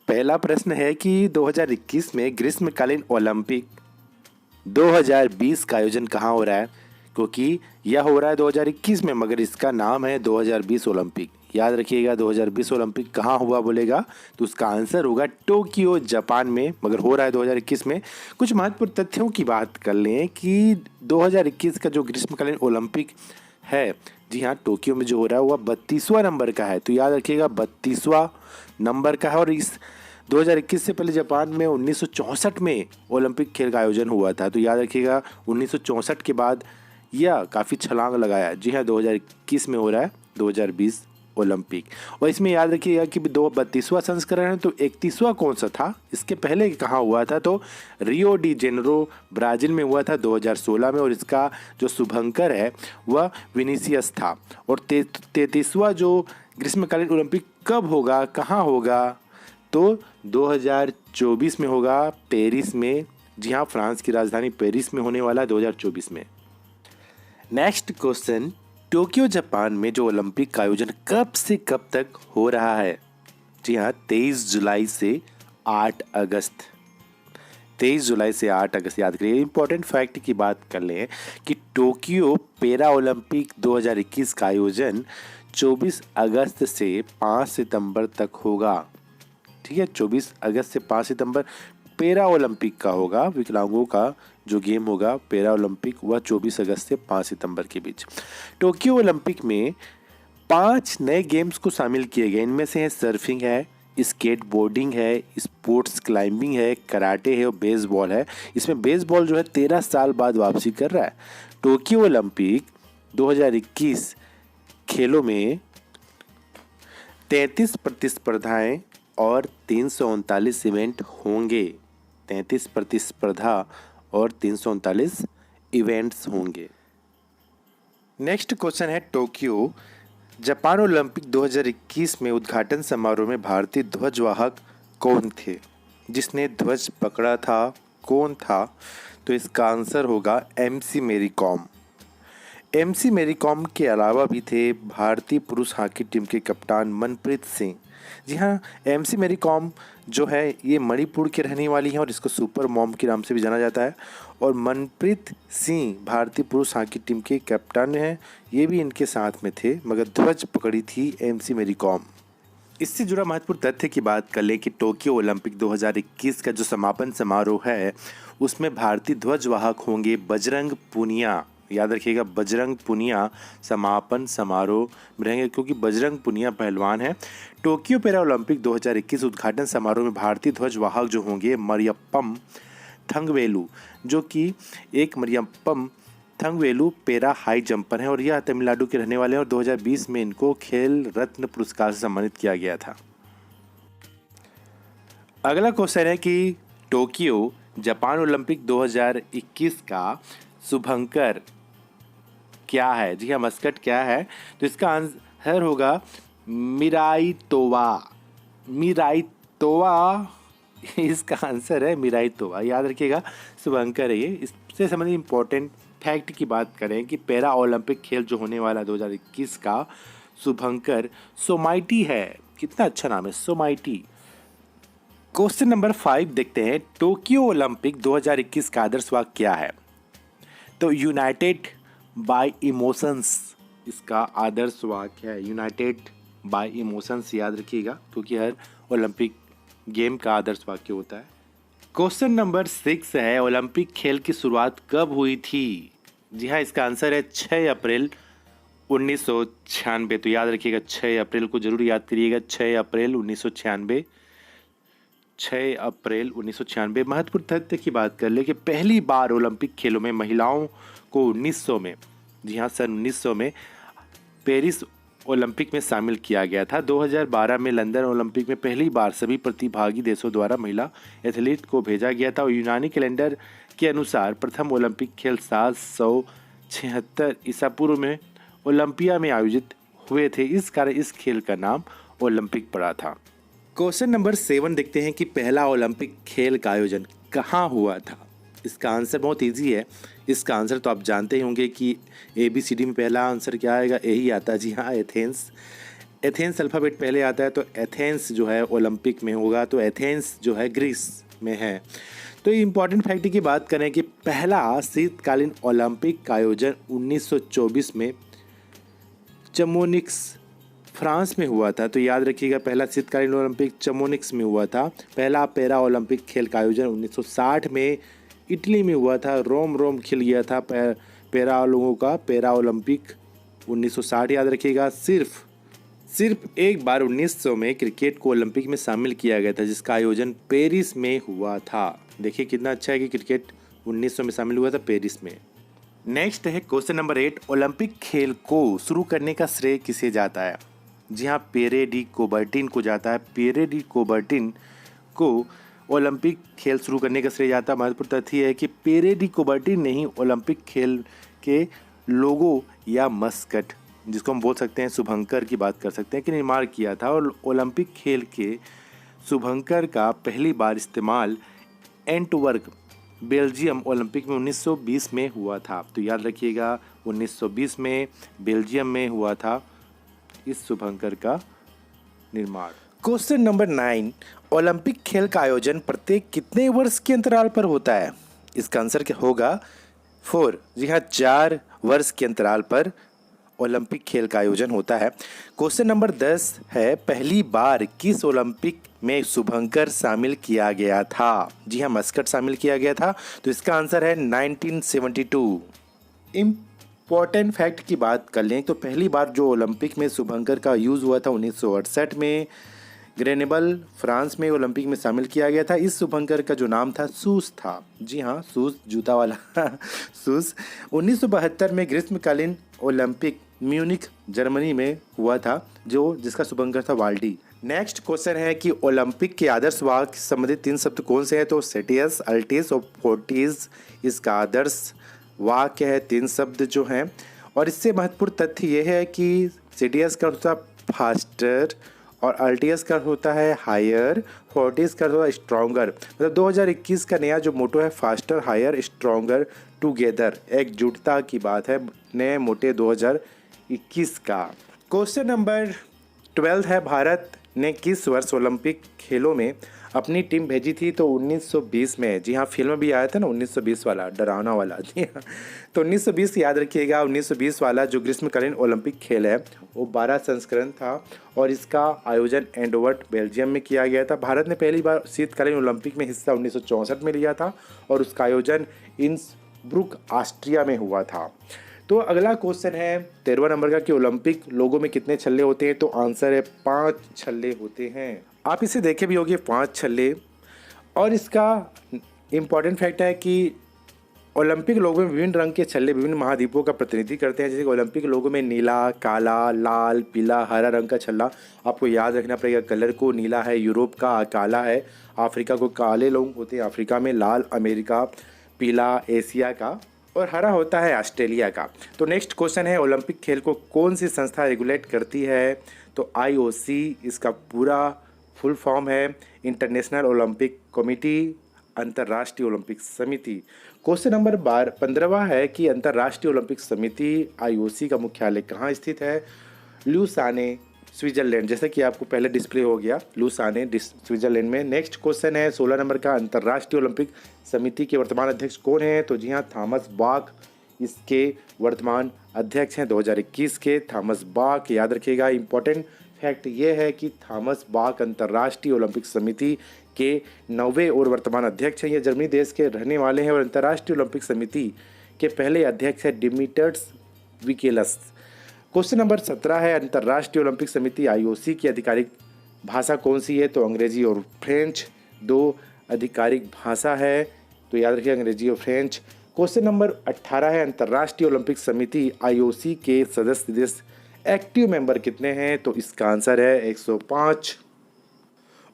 पहला प्रश्न है कि 2021 में ग्रीष्मकालीन ओलंपिक 2020 का आयोजन कहाँ हो रहा है? क्योंकि यह हो रहा है 2021 में, मगर इसका नाम है 2020 ओलंपिक। याद रखिएगा, 2020 ओलंपिक कहाँ हुआ बोलेगा तो उसका आंसर होगा टोक्यो, जापान में, मगर हो रहा है 2021 में। कुछ महत्वपूर्ण तथ्यों की बात कर लें कि 2021 का जो ग्रीष्मकालीन ओलंपिक है, जी हाँ, टोक्यो में जो हो रहा है वह 32वां नंबर का है। तो याद रखिएगा 32वां नंबर का है। और इस 2021 से पहले जापान में 1964 में ओलंपिक खेल का आयोजन हुआ था। तो याद रखिएगा 1964 के बाद यह काफ़ी छलांग लगाया। जी हाँ, 2021 में हो रहा है 2020 ओलंपिक। और इसमें याद रखिएगा कि 32वां संस्करण है, तो 31वां कौन सा था, इसके पहले कहाँ हुआ था, तो रियो डी जेनेरो ब्राज़ील में हुआ था 2016 में। और इसका जो शुभंकर है वह विनीसियस था। और 33वां जो ग्रीष्मकालीन ओलंपिक कब होगा, कहाँ होगा, तो 2024 में होगा, पेरिस में। जी हाँ, फ्रांस की राजधानी पेरिस में होने वाला है 2024 में। नेक्स्ट क्वेश्चन, टोक्यो जापान में जो ओलंपिक का आयोजन कब से कब तक हो रहा है? जी हाँ, 23 जुलाई से 8 अगस्त। 23 जुलाई से 8 अगस्त याद करिए। इंपॉर्टेंट फैक्ट की बात कर लें कि टोक्यो पैरा ओलंपिक 2021 का आयोजन 24 अगस्त से 5 सितंबर तक होगा। ठीक है, 24 अगस्त से 5 सितंबर पैरा ओलंपिक का होगा। विकलांगों का जो गेम होगा पैरा ओलंपिक, वह 24 अगस्त से 5 सितंबर के बीच। टोक्यो ओलंपिक में 5 नए गेम्स को शामिल किए गए। इनमें से है सर्फिंग है, स्केटबोर्डिंग है, स्पोर्ट्स क्लाइंबिंग है, कराटे है और बेसबॉल है। इसमें बेसबॉल जो है 13 साल बाद वापसी कर रहा है। टोक्यो ओलंपिक 2021 खेलों में 33 प्रतिस्पर्धाएं और 339 इवेंट होंगे। 33 प्रतिस्पर्धा और 339 इवेंट्स होंगे। नेक्स्ट क्वेश्चन है, टोक्यो जापान ओलंपिक 2021 में उद्घाटन समारोह में भारतीय ध्वजवाहक कौन थे? जिसने ध्वज पकड़ा था, कौन था? तो इसका आंसर होगा एमसी मैरी कॉम। एमसी मैरी कॉम के अलावा भी थे भारतीय पुरुष हॉकी टीम के कप्तान मनप्रीत सिंह। जी हाँ, एमसी मैरी कॉम जो है ये मणिपुर के रहने वाली हैं और इसको सुपर मॉम के नाम से भी जाना जाता है। और मनप्रीत सिंह भारतीय पुरुष हॉकी टीम के कैप्टन हैं, ये भी इनके साथ में थे, मगर ध्वज पकड़ी थी एमसी मैरी कॉम। इससे जुड़ा महत्वपूर्ण तथ्य की बात कर लें कि टोक्यो ओलंपिक 2021 का जो समापन समारोह है उसमें भारतीय ध्वजवाहक होंगे बजरंग पुनिया। याद रखिएगा, बजरंग पुनिया समापन समारोह में रहेंगे, क्योंकि बजरंग पुनिया पहलवान है। टोक्यो पैरा ओलंपिक 2021 उद्घाटन समारोह में भारतीय ध्वजवाहक जो होंगे मरियप्पम थंगवेलु, जो कि एक मरियप्पम थंगवेलु पैरा हाई जंपर हैं और यह तमिलनाडु के रहने वाले हैं। और 2020 में इनको खेल रत्न पुरस्कार से सम्मानित किया गया था। अगला क्वेश्चन है कि टोक्यो जापान ओलंपिक 2021 का शुभंकर क्या है? जी हाँ, मस्कट क्या है? तो इसका आंसर होगा मिराई तोवा। मिराई तोवा इसका आंसर है, मिराई तोवा। याद रखिएगा, शुभंकर है ये। इससे संबंधित इंपॉर्टेंट फैक्ट की बात करें कि पैरा ओलंपिक खेल जो होने वाला 2021 का शुभंकर सोमाइटी है। कितना अच्छा नाम है, सोमाइटी। क्वेश्चन नंबर 5 देखते हैं, टोक्यो ओलंपिक 2021 का आदर्श वाक्य क्या है? तो यूनाइटेड बाय इमोशंस इसका आदर्श वाक्य है। यूनाइटेड बाय इमोशंस याद रखिएगा, क्योंकि हर ओलंपिक गेम का आदर्श वाक्य होता है। क्वेश्चन नंबर 6 है, ओलंपिक खेल की शुरुआत कब हुई थी? जी हाँ, इसका आंसर है 6 अप्रैल 1996। तो याद रखिएगा, 6 अप्रैल को जरूर याद करिएगा, 6 अप्रैल 1996। 6 अप्रैल 1996। महत्वपूर्ण तथ्य की बात कर ले कि पहली बार ओलंपिक खेलों में महिलाओं को 1900 में, जी हाँ, सन 1900 में पेरिस ओलंपिक में शामिल किया गया था। 2012 में लंदन ओलंपिक में पहली बार सभी प्रतिभागी देशों द्वारा महिला एथलीट को भेजा गया था। और यूनानी कैलेंडर के अनुसार प्रथम ओलंपिक खेल 776 ईसा पूर्व में ओलंपिया में आयोजित हुए थे। इस कारण इस खेल का नाम ओलंपिक पड़ा था। क्वेश्चन नंबर 7 देखते हैं कि पहला ओलंपिक खेल का आयोजन कहाँ हुआ था? इसका आंसर बहुत इजी है। इसका आंसर तो आप जानते ही होंगे कि ABCD में पहला आंसर क्या आएगा, यही आता है। जी हाँ, एथेंस। एथेंस अल्फ़ाबेट पहले आता है, तो एथेंस जो है ओलंपिक में होगा, तो एथेंस जो है ग्रीस में है। तो इम्पॉर्टेंट फैक्ट की बात करें कि पहला शीतकालीन ओलंपिक का आयोजन 1924 में चमोनिक्स फ्रांस में हुआ था। तो याद रखिएगा, पहला शीतकालीन ओलंपिक चमोनिक्स में हुआ था। पहला पैरा ओलंपिक खेल का आयोजन 1960 में इटली में हुआ था। रोम खिल गया था पैरा लोगों का पैरा ओलंपिक 1960 याद रखिएगा। सिर्फ एक बार 1900 में क्रिकेट को ओलंपिक में शामिल किया गया था, जिसका आयोजन पेरिस में हुआ था। देखिए कितना अच्छा है कि क्रिकेट 1900 में शामिल हुआ था पेरिस में। नेक्स्ट है क्वेश्चन नंबर 8, ओलंपिक खेल को शुरू करने का श्रेय किसे जाता है? जी हाँ, पियरे डी कोबर्टिन को जाता है। पियरे डी कोबर्टिन को ओलंपिक खेल शुरू करने का श्रेय जाता है। महत्वपूर्ण तथ्य है कि पियरे डी कोबर्टिन ने ही ओलंपिक खेल के लोगो या मस्कट, जिसको हम बोल सकते हैं शुभंकर की बात कर सकते हैं, कि निर्माण किया था। और ओलंपिक खेल के शुभंकर का पहली बार इस्तेमाल एंटवर्प बेल्जियम ओलंपिक में 1920 में हुआ था। तो याद रखिएगा 1920 में बेल्जियम में हुआ था इस शुभंकर का निर्माण। क्वेश्चन नंबर 9, ओलंपिक खेल का आयोजन प्रत्येक कितने वर्ष के अंतराल पर होता है? इसका आंसर क्या होगा? 4। जी हाँ, 4 वर्ष के अंतराल पर ओलंपिक खेल का आयोजन होता है। क्वेश्चन नंबर 10 है, पहली बार किस ओलंपिक में शुभंकर शामिल किया गया था? जी हाँ, मस्कट शामिल किया गया था। तो इसका आंसर है 1972। इम्पोर्टेंट फैक्ट की बात कर लें तो पहली बार जो ओलंपिक में शुभंकर का यूज़ हुआ था 1968 में ग्रेनेबल फ्रांस में ओलंपिक में शामिल किया गया था। इस शुभंकर का जो नाम था सूस था। जी हाँ, सूस जूता वाला सूस। 1972 में ग्रीष्मकालीन ओलंपिक म्यूनिख जर्मनी में हुआ था, जिसका शुभंकर था वाल्डी। नेक्स्ट क्वेश्चन है कि ओलंपिक के आदर्श वाक्य से संबंधित 3 शब्द कौन से हैं? तो सेटियस, अल्टिस और फोर्टिस इसका आदर्श वाक्य है। 3 शब्द जो हैं, और इससे महत्वपूर्ण तथ्य यह है कि सेटियस का होता है फास्टर और अल्टियस का होता है हायर, फोर्टिस का होता है स्ट्रॉन्गर। मतलब 2021 का नया जो मोटो है फास्टर, हायर, स्ट्रॉन्गर टुगेदर, एकजुटता की बात है नए मोटे 2021 का। क्वेश्चन नंबर 12 है, भारत ने किस वर्ष ओलंपिक खेलों में अपनी टीम भेजी थी? तो 1920 में। जी हाँ, फिल्म भी आया था ना 1920 वाला, डरावना वाला। जी हाँ, तो 1920 याद रखिएगा। 1920 वाला जो ग्रीष्मकालीन ओलंपिक खेल है वो 12 संस्करण था और इसका आयोजन एंटवर्प बेल्जियम में किया गया था। भारत ने पहली बार शीतकालीन ओलंपिक में हिस्सा 1964 में लिया था और उसका आयोजन इंसब्रुक ऑस्ट्रिया में हुआ था। तो अगला क्वेश्चन है 13वां नंबर का कि ओलंपिक लोगों में कितने छल्ले होते हैं? तो आंसर है 5 छल्ले होते हैं। आप इसे देखे भी होंगे 5 छल्ले। और इसका इम्पॉर्टेंट फैक्ट है कि ओलंपिक लोगों में विभिन्न रंग के छल्ले विभिन्न महाद्वीपों का प्रतिनिधि करते हैं। जैसे कि ओलंपिक लोगों में नीला, काला, लाल, पीला, हरा रंग का छल्ला आपको याद रखना पड़ेगा कलर को। नीला है यूरोप का, काला है अफ्रीका को, काले लोग होते हैं अफ्रीका में, लाल अमेरिका, पीला एशिया का और हरा होता है ऑस्ट्रेलिया का। तो नेक्स्ट क्वेश्चन है, ओलंपिक खेल को कौन सी संस्था रेगुलेट करती है? तो IOC इसका पूरा फुल फॉर्म है, इंटरनेशनल ओलंपिक कमेटी, अंतर्राष्ट्रीय ओलंपिक समिति। क्वेश्चन नंबर 15वां है कि अंतर्राष्ट्रीय ओलंपिक समिति IOC का मुख्यालय कहाँ स्थित है? ल्यूसाने, स्विट्जरलैंड, जैसे कि आपको पहले डिस्प्ले हो गया, ल्यूसाने स्विट्जरलैंड में। नेक्स्ट क्वेश्चन है 16 नंबर का, अंतर्राष्ट्रीय ओलंपिक समिति के वर्तमान अध्यक्ष कौन है? तो जी हाँ, थॉमस बाक इसके वर्तमान अध्यक्ष हैं 2021 के, थॉमस बाक याद रखिएगा। इंपॉर्टेंट फैक्ट ये है कि थॉमस बाक अंतर्राष्ट्रीय ओलंपिक समिति के 9वें और वर्तमान अध्यक्ष हैं। ये जर्मनी देश के रहने वाले हैं और अंतर्राष्ट्रीय ओलंपिक समिति के पहले अध्यक्ष है डिमिटर्स विकेलस। क्वेश्चन नंबर 17 है, अंतर्राष्ट्रीय ओलंपिक समिति IOC की आधिकारिक भाषा कौन सी है? तो अंग्रेजी और फ्रेंच 2 आधिकारिक भाषा है, तो याद रखिए अंग्रेजी और फ्रेंच। क्वेश्चन नंबर 18 है, अंतर्राष्ट्रीय ओलंपिक समिति IOC के सदस्य देश एक्टिव मेंबर कितने हैं? तो इसका आंसर है 105।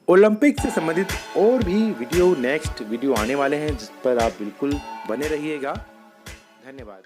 ओलंपिक से संबंधित और भी नेक्स्ट वीडियो आने वाले हैं, जिस पर आप बिल्कुल बने रहिएगा। धन्यवाद।